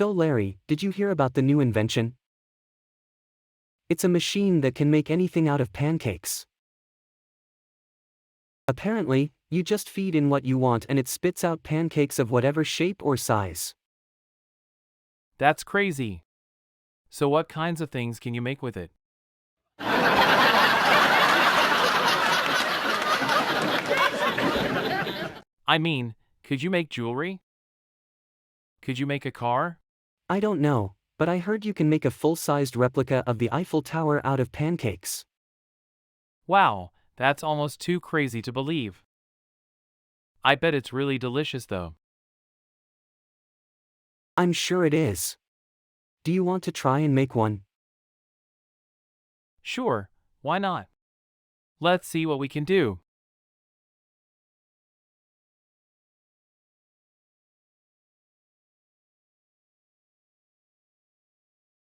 So Larry, did you hear about the new invention? It's a machine that can make anything out of pancakes. Apparently, you just feed in what you want and it spits out pancakes of whatever shape or size. That's crazy. So what kinds of things can you make with it? I mean, could you make jewelry? Could you make a car? I don't know, but I heard you can make a full-sized replica of the Eiffel Tower out of pancakes. Wow, that's almost too crazy to believe. I bet it's really delicious though. I'm sure it is. Do you want to try and make one? Sure, why not? Let's see what we can do.